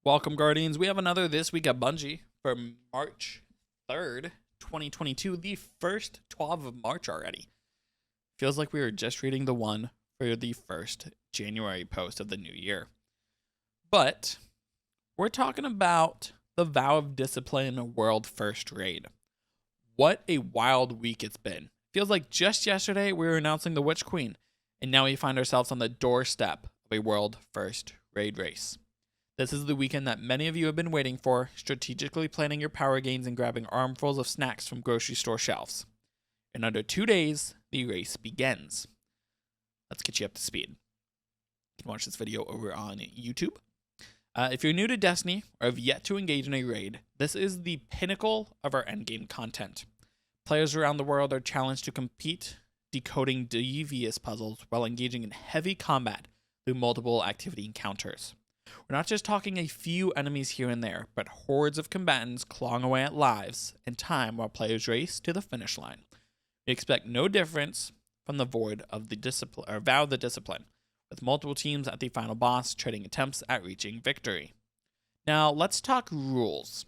Welcome, Guardians. We have another This Week at Bungie for March 3rd, 2022, the first 12 of March already. Feels like we were just reading the one for the first January post of the new year. But we're talking about the Vow of Discipline World First Raid. What a wild week it's been. Feels like just yesterday we were announcing the Witch Queen, and now we find ourselves on the doorstep of a World First Raid race. This is the weekend that many of you have been waiting for, strategically planning your power gains and grabbing armfuls of snacks from grocery store shelves. In under 2 days, the race begins. Let's get you up to speed. You can watch this video over on YouTube. If you're new to Destiny or have yet to engage in a raid, this is the pinnacle of our endgame content. Players around the world are challenged to compete, decoding devious puzzles while engaging in heavy combat through multiple activity encounters. We're not just talking a few enemies here and there, but hordes of combatants clawing away at lives and time while players race to the finish line. We expect no difference from the Vow of the Discipline, with multiple teams at the final boss trading attempts at reaching victory. Now, let's talk rules.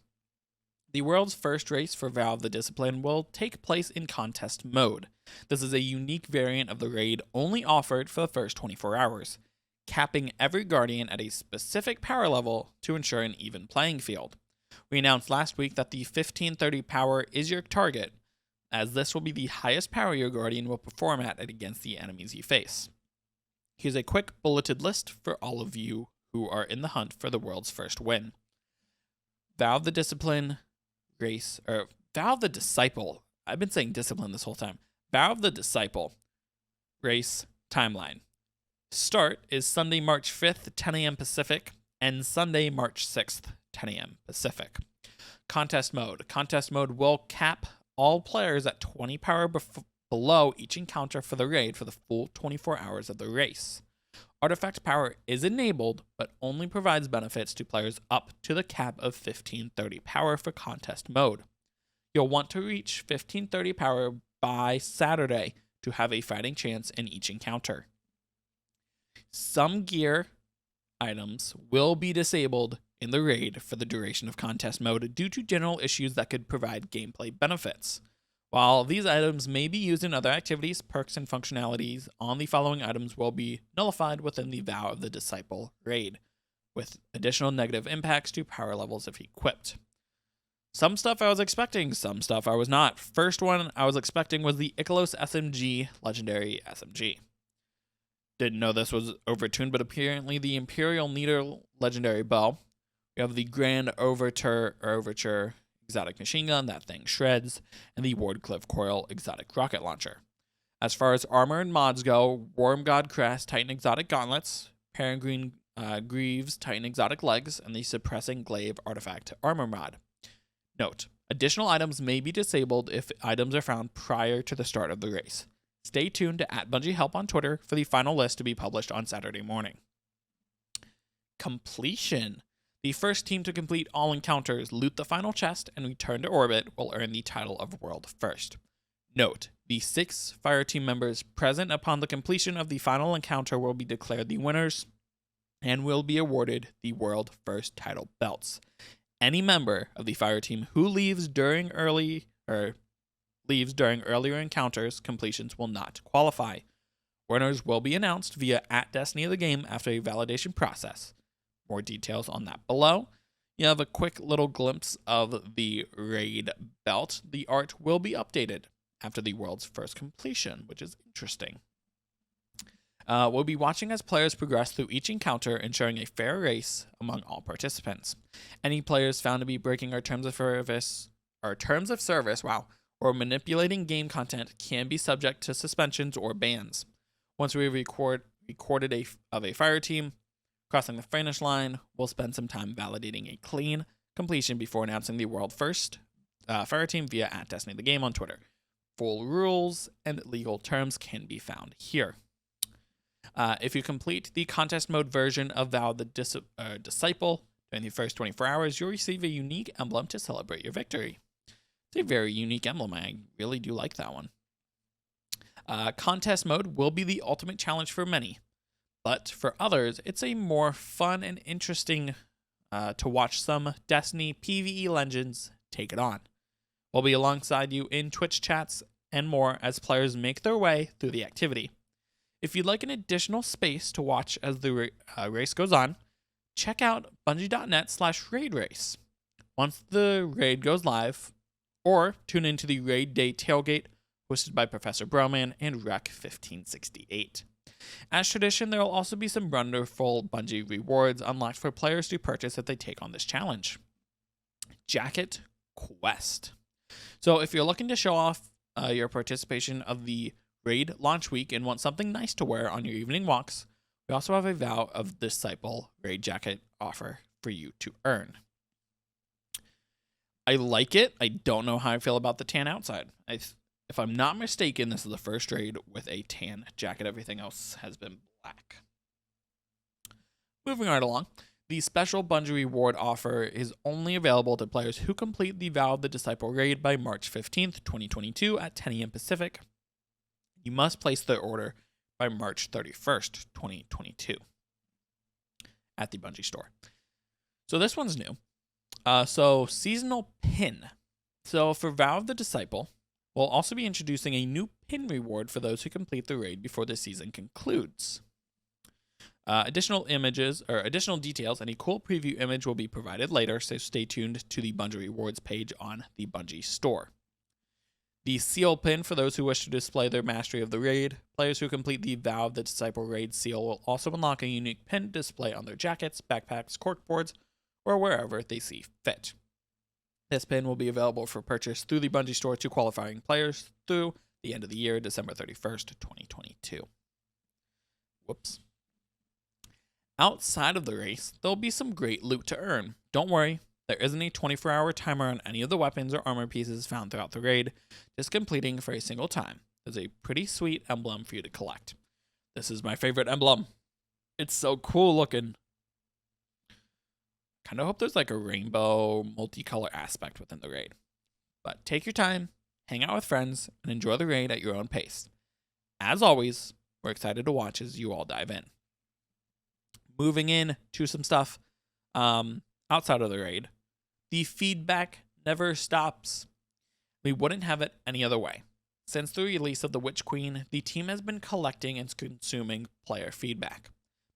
The world's first race for Vow of the Discipline will take place in contest mode. This is a unique variant of the raid only offered for the first 24 hours. Capping every Guardian at a specific power level to ensure an even playing field. We announced last week that the 1530 power is your target, as this will be the highest power your Guardian will perform at against the enemies you face. Here's a quick bulleted list for all of you who are in the hunt for the world's first win. Vow of the Discipline race, or Vow of the Disciple. I've been saying discipline this whole time. Vow of the Disciple race timeline. Start is Sunday, March 5th, 10 a.m. Pacific, and Sunday, March 6th, 10 a.m. Pacific. Contest mode. Contest mode will cap all players at 20 power below each encounter for the raid for the full 24 hours of the race. Artifact power is enabled, but only provides benefits to players up to the cap of 1530 power for contest mode. You'll want to reach 1530 power by Saturday to have a fighting chance in each encounter. Some gear items will be disabled in the raid for the duration of contest mode due to general issues that could provide gameplay benefits. While these items may be used in other activities, perks and functionalities on the following items will be nullified within the Vow of the Disciple raid, with additional negative impacts to power levels if equipped. Some stuff I was expecting, some stuff I was not. First one I was expecting was the Ikelos SMG, Legendary SMG. Didn't know this was overtuned, but apparently the Imperial Needle Legendary Bow. We have the Grand Overture Exotic Machine Gun, that thing shreds, and the Wardcliff Coil Exotic Rocket Launcher. As far as armor and mods go, Worm God Crest Titan Exotic Gauntlets, Peregrine Greaves Titan Exotic Legs, and the Suppressing Glaive Artifact Armor mod. Note, additional items may be disabled if items are found prior to the start of the race. Stay tuned to @BungieHelp on Twitter for the final list to be published on Saturday morning. Completion. The first team to complete all encounters, loot the final chest, and return to orbit will earn the title of World First. Note, the 6 fire team members present upon the completion of the final encounter will be declared the winners and will be awarded the World First title belts. Any member of the fire team who leaves during earlier encounters completions will not qualify. Winners will be announced via @Destiny of the Game after a validation process. More details on that below. You have a quick little glimpse of the raid belt. The art will be updated after the world's first completion, which is interesting. We'll be watching as players progress through each encounter, ensuring a fair race among all participants. Any players found to be breaking our terms of service, or manipulating game content can be subject to suspensions or bans. Once we recorded a fire team crossing the finish line, we'll spend some time validating a clean completion before announcing the world first fire team via @Destiny the Game on Twitter. Full rules and legal terms can be found here. If you complete the contest mode version of Vow of the Disciple during the first 24 hours, you'll receive a unique emblem to celebrate your victory. It's a very unique emblem. I really do like that one. Contest mode will be the ultimate challenge for many, but for others, it's a more fun and interesting to watch some Destiny PvE legends take it on. We'll be alongside you in Twitch chats and more as players make their way through the activity. If you'd like an additional space to watch as the race goes on, check out bungie.net/raidrace. Once the raid goes live, or tune into the Raid Day Tailgate hosted by Professor Broman and Rec1568. As tradition, there will also be some wonderful Bungie rewards unlocked for players to purchase if they take on this challenge. Jacket Quest. So if you're looking to show off your participation of the raid launch week and want something nice to wear on your evening walks, we also have a Vow of Disciple raid jacket offer for you to earn. I like it. I don't know how I feel about the tan outside. If I'm not mistaken, this is the first raid with a tan jacket. Everything else has been black. Moving right along, the special Bungie reward offer is only available to players who complete the Vow of the Disciple raid by March 15th, 2022 at 10 a.m. Pacific. You must place the order by March 31st, 2022 at the Bungie store. So this one's new. So seasonal pin. So for Vow of the Disciple, we'll also be introducing a new pin reward for those who complete the raid before the season concludes. Additional details and a cool preview image will be provided later, so stay tuned to the Bungie rewards page on the Bungie store. The seal pin for those who wish to display their mastery of the raid. Players who complete the Vow of the Disciple raid seal will also unlock a unique pin display on their jackets, backpacks, corkboards, or wherever they see fit. This pin will be available for purchase through the Bungie store to qualifying players through the end of the year, December 31st, 2022. Whoops. Outside of the race, there'll be some great loot to earn. Don't worry, there isn't a 24-hour timer on any of the weapons or armor pieces found throughout the raid, just completing for a single time. There's a pretty sweet emblem for you to collect. This is my favorite emblem. It's so cool looking. Kind of hope there's like a rainbow multicolor aspect within the raid. But take your time, hang out with friends, and enjoy the raid at your own pace. As always, we're excited to watch as you all dive in. Moving in to some stuff outside of the raid. The feedback never stops. We wouldn't have it any other way. Since the release of the Witch Queen, the team has been collecting and consuming player feedback.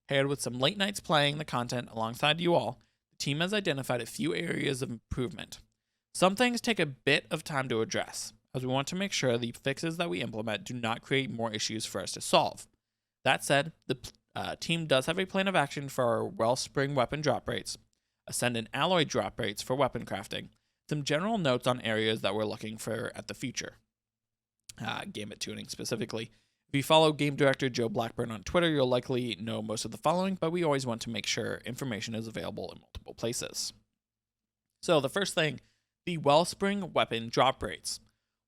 Paired with some late nights playing the content alongside you all, the team has identified a few areas of improvement. Some things take a bit of time to address, as we want to make sure the fixes that we implement do not create more issues for us to solve. That said, the team does have a plan of action for our Wellspring weapon drop rates, Ascendant alloy drop rates for weapon crafting, some general notes on areas that we're looking for at the future. Gambit Tuning specifically. If you follow Game Director Joe Blackburn on Twitter, you'll likely know most of the following, but we always want to make sure information is available in multiple places. So the first thing, the Wellspring weapon drop rates.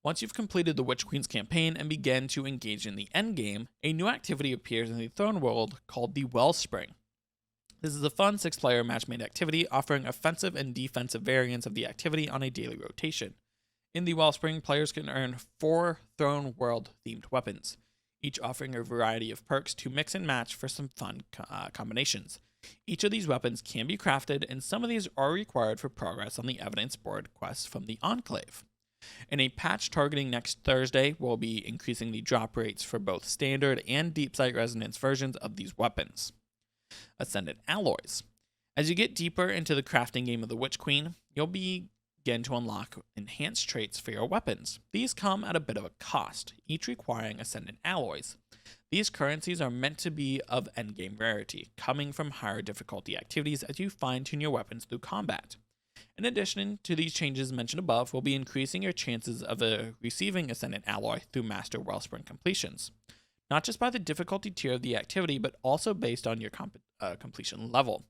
Once you've completed the Witch Queen's campaign and begin to engage in the endgame, a new activity appears in the Throne World called the Wellspring. This is a fun 6-player match-made activity offering offensive and defensive variants of the activity on a daily rotation. In the Wellspring, players can earn 4 Throne World-themed weapons, each offering a variety of perks to mix and match for some fun combinations. Each of these weapons can be crafted, and some of these are required for progress on the evidence board quests from the Enclave. In a patch targeting next Thursday, we'll be increasing the drop rates for both standard and deep sight resonance versions of these weapons. Ascendant alloys. As you get deeper into the crafting game of the Witch Queen, you'll begin to unlock enhanced traits for your weapons. These come at a bit of a cost, each requiring Ascendant alloys. These currencies are meant to be of endgame rarity, coming from higher difficulty activities as you fine-tune your weapons through combat. In addition to these changes mentioned above, we'll be increasing your chances of receiving Ascendant alloy through Master Wellspring completions. Not just by the difficulty tier of the activity, but also based on your completion level.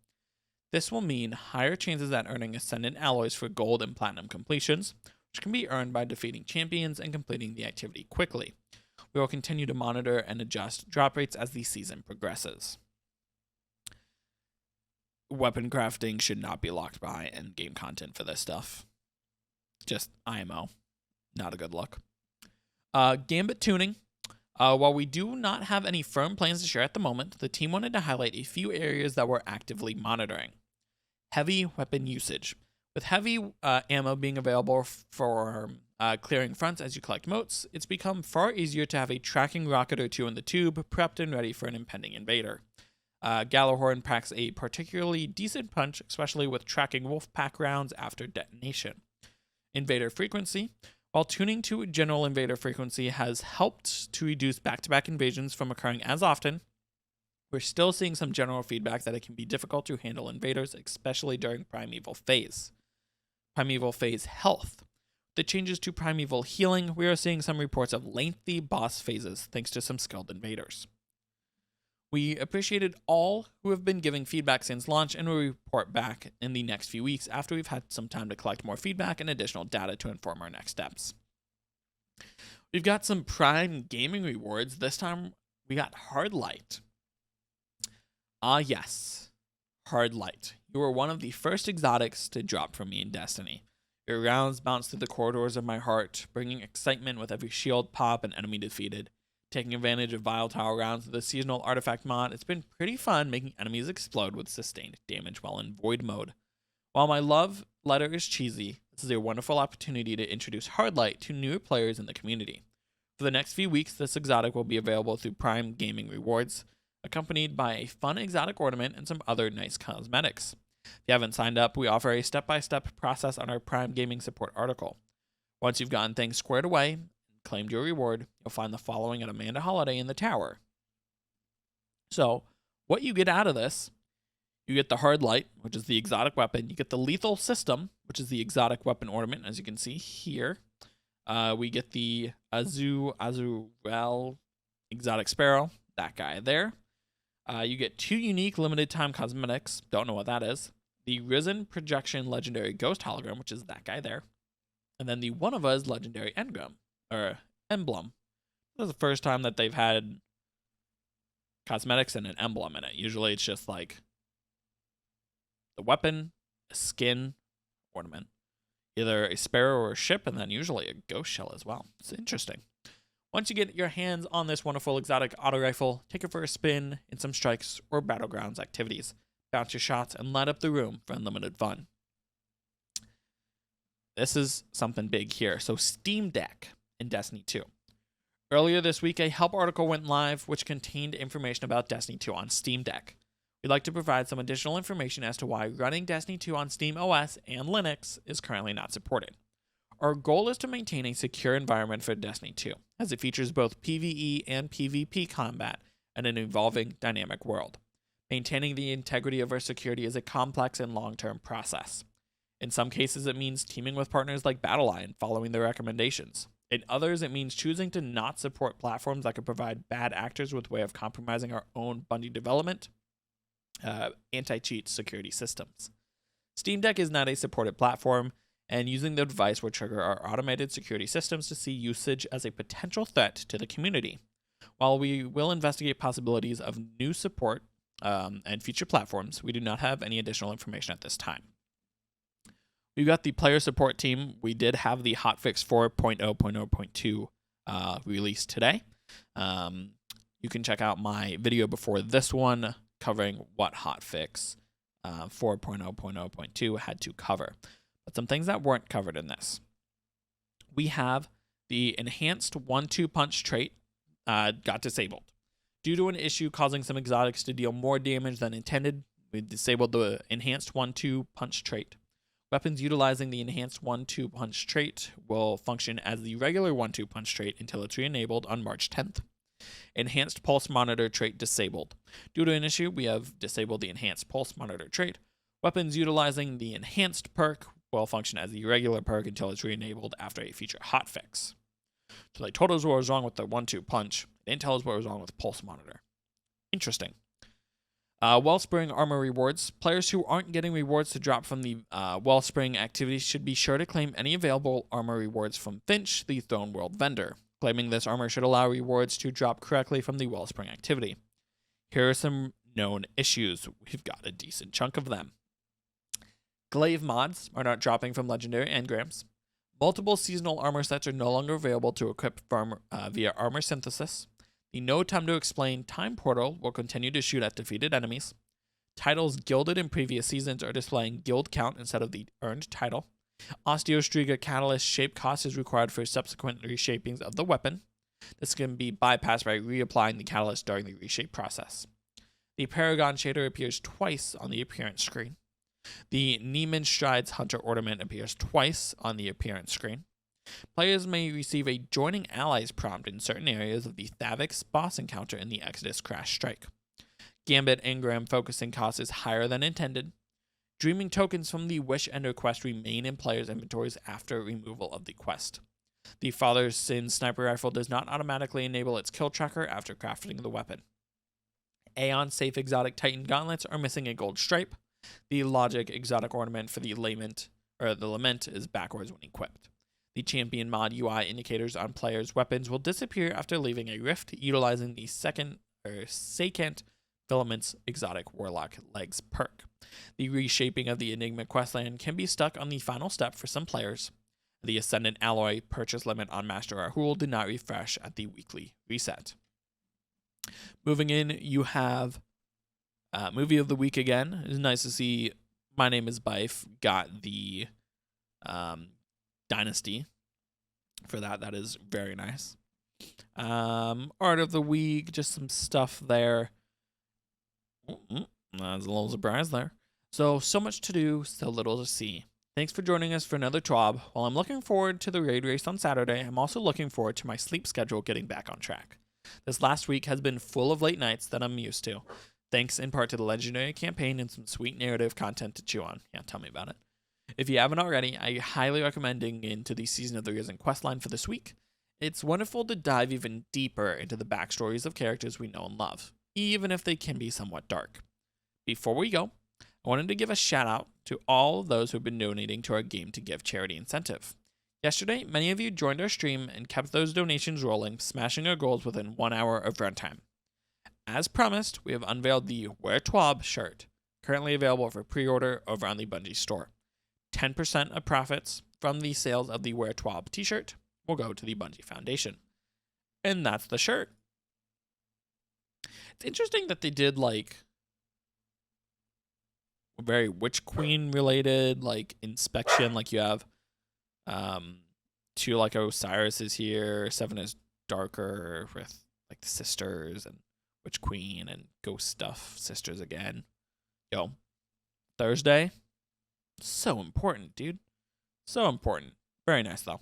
This will mean higher chances at earning Ascendant alloys for gold and platinum completions, which can be earned by defeating champions and completing the activity quickly. We will continue to monitor and adjust drop rates as the season progresses. Weapon crafting should not be locked behind end-game content for this stuff. Just IMO. Not a good look. Gambit Tuning. While we do not have any firm plans to share at the moment, the team wanted to highlight a few areas that we're actively monitoring. heavy weapon usage. With heavy ammo being available for clearing fronts as you collect motes, it's become far easier to have a tracking rocket or two in the tube, prepped and ready for an impending invader. Gjallarhorn packs a particularly decent punch, especially with tracking Wolfpack rounds after detonation. Invader frequency. While tuning to general invader frequency has helped to reduce back-to-back invasions from occurring as often, we're still seeing some general feedback that it can be difficult to handle invaders, especially during Primeval Phase. Primeval Phase health. The changes to Primeval healing, we are seeing some reports of lengthy boss phases thanks to some skilled invaders. We appreciated all who have been giving feedback since launch and will report back in the next few weeks after we've had some time to collect more feedback and additional data to inform our next steps. We've got some Prime gaming rewards. This time we got Hard Light. Yes, Hard Light. You were one of the first exotics to drop from me in Destiny. Your rounds bounce through the corridors of my heart, bringing excitement with every shield pop and enemy defeated. Taking advantage of Vial rounds with the seasonal artifact mod, it's been pretty fun making enemies explode with sustained damage while in void mode. While my love letter is cheesy, this is a wonderful opportunity to introduce Hard Light to newer players in the community. For the next few weeks, this exotic will be available through Prime Gaming Rewards, accompanied by a fun exotic ornament and some other nice cosmetics. If you haven't signed up, we offer a step-by-step process on our Prime Gaming support article. Once you've gotten things squared away and claimed your reward, you'll find the following at Amanda Holiday in the tower. So, what you get out of this, you get the Hard Light, which is the exotic weapon. You get the Lethal System, which is the exotic weapon ornament, as you can see here. We get the Azurel exotic sparrow, that guy there. You get 2 unique limited time cosmetics. Don't know what that is. The Risen Projection Legendary Ghost Hologram, which is that guy there. And then the One of Us Legendary Emblem. This is the first time that they've had cosmetics and an emblem in it. Usually it's just like the weapon, a skin, ornament, either a sparrow or a ship, and then usually a ghost shell as well. It's interesting. Once you get your hands on this wonderful exotic auto rifle, take it for a spin in some strikes or battlegrounds activities. Bounce your shots and light up the room for unlimited fun. This is something big here. So Steam Deck in Destiny 2. Earlier this week, a help article went live which contained information about Destiny 2 on Steam Deck. We'd like to provide some additional information as to why running Destiny 2 on Steam OS and Linux is currently not supported. Our goal is to maintain a secure environment for Destiny 2, as it features both PvE and PvP combat in an evolving, dynamic world. Maintaining the integrity of our security is a complex and long-term process. In some cases, it means teaming with partners like BattleEye and following their recommendations. In others, it means choosing to not support platforms that could provide bad actors with way of compromising our own Bungie development, anti-cheat security systems. Steam Deck is not a supported platform, and using the device will trigger our automated security systems to see usage as a potential threat to the community. While we will investigate possibilities of new support and future platforms, we do not have any additional information at this time. We've got the player support team. We did have the hotfix 4.0.0.2 released today. You can check out my video before this one covering what hotfix 4.0.0.2 had to cover. But some things that weren't covered in this. We have the enhanced 1-2 punch trait got disabled. Due to an issue causing some exotics to deal more damage than intended, we disabled the enhanced 1-2 punch trait. Weapons utilizing the enhanced 1-2 punch trait will function as the regular 1-2 punch trait until it's re-enabled on March 10th. Enhanced pulse monitor trait disabled. Due to an issue, we have disabled the enhanced pulse monitor trait. Weapons utilizing the enhanced perk will function as the regular perk until it's re-enabled after a future hotfix. So they told us what was wrong with the 1-2 punch. They didn't tell us what was wrong with the pulse monitor. Interesting. Wellspring armor rewards. Players who aren't getting rewards to drop from the Wellspring activity should be sure to claim any available armor rewards from Finch, the Throne World vendor. Claiming this armor should allow rewards to drop correctly from the Wellspring activity. Here are some known issues. We've got a decent chunk of them. Glaive mods are not dropping from legendary engrams. Multiple seasonal armor sets are no longer available to equip via armor synthesis. The No Time to Explain time portal will continue to shoot at defeated enemies. Titles gilded in previous seasons are displaying guild count instead of the earned title. Osteostriga Catalyst shape cost is required for subsequent reshapings of the weapon. This can be bypassed by reapplying the catalyst during the reshape process. The Paragon shader appears twice on the appearance screen. The Neiman Strides Hunter ornament appears twice on the appearance screen. Players may receive a Joining Allies prompt in certain areas of the Thavix boss encounter in the Exodus Crash Strike. Gambit Engram focusing cost is higher than intended. Dreaming tokens from the Wish Ender quest remain in players' inventories after removal of the quest. The Father's Sin sniper rifle does not automatically enable its kill tracker after crafting the weapon. Aeon Safe Exotic Titan gauntlets are missing a gold stripe. The Logic exotic ornament for the Lament is backwards when equipped. The Champion mod UI indicators on players' weapons will disappear after leaving a rift, utilizing the Secant Filament's exotic Warlock Legs perk. The reshaping of the Enigma questland can be stuck on the final step for some players. The Ascendant Alloy purchase limit on Master Rahul did not refresh at the weekly reset. Moving in, you have Movie of the Week again. It's nice to see My Name is Bife got the Dynasty for that. That is very nice. Art of the Week, just some stuff there. That's a little surprise there. So much to do, so little to see. Thanks for joining us for another TWAB. While I'm looking forward to the raid race on Saturday, I'm also looking forward to my sleep schedule getting back on track. This last week has been full of late nights that I'm used to. Thanks in part to the Legendary campaign and some sweet narrative content to chew on. Yeah, tell me about it. If you haven't already, I highly recommend digging into the Season of the Risen questline for this week. It's wonderful to dive even deeper into the backstories of characters we know and love, even if they can be somewhat dark. Before we go, I wanted to give a shout out to all of those who've been donating to our Game to Give charity incentive. Yesterday, many of you joined our stream and kept those donations rolling, smashing our goals within 1 hour of runtime. As promised, we have unveiled the Wear TWAB shirt, currently available for pre-order over on the Bungie store. 10% of profits from the sales of the Wear TWAB t-shirt will go to the Bungie Foundation. And that's the shirt. It's interesting that they did like very Witch Queen related like inspection, like you have two like Osiris is here, Seven is darker with like the sisters and Witch Queen and Ghost Stuff sisters again. Yo, Thursday, so important, dude. So important. Very nice though.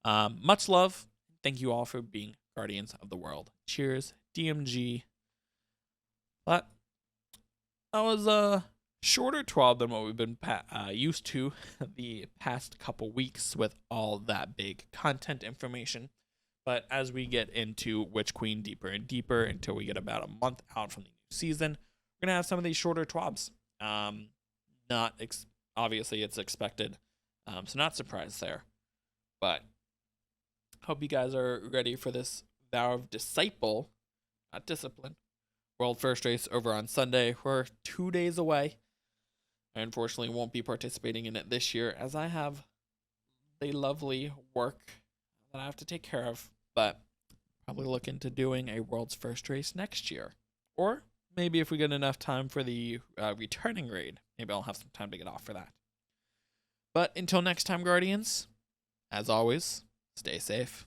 Much love. Thank you all for being guardians of the world. Cheers, DMG. But that was a shorter TWAB than what we've been used to the past couple weeks with all that big content information. But as we get into Witch Queen deeper and deeper until we get about a month out from the new season, we're going to have some of these shorter TWABs. Obviously, it's expected, so not surprised there. But hope you guys are ready for this Vow of Disciple, not Discipline, World First Race over on Sunday. We're 2 days away. I unfortunately won't be participating in it this year as I have a lovely work that I have to take care of, but probably look into doing a World's First Race next year. Or maybe if we get enough time for the returning raid, maybe I'll have some time to get off for that. But until next time, Guardians, as always, stay safe.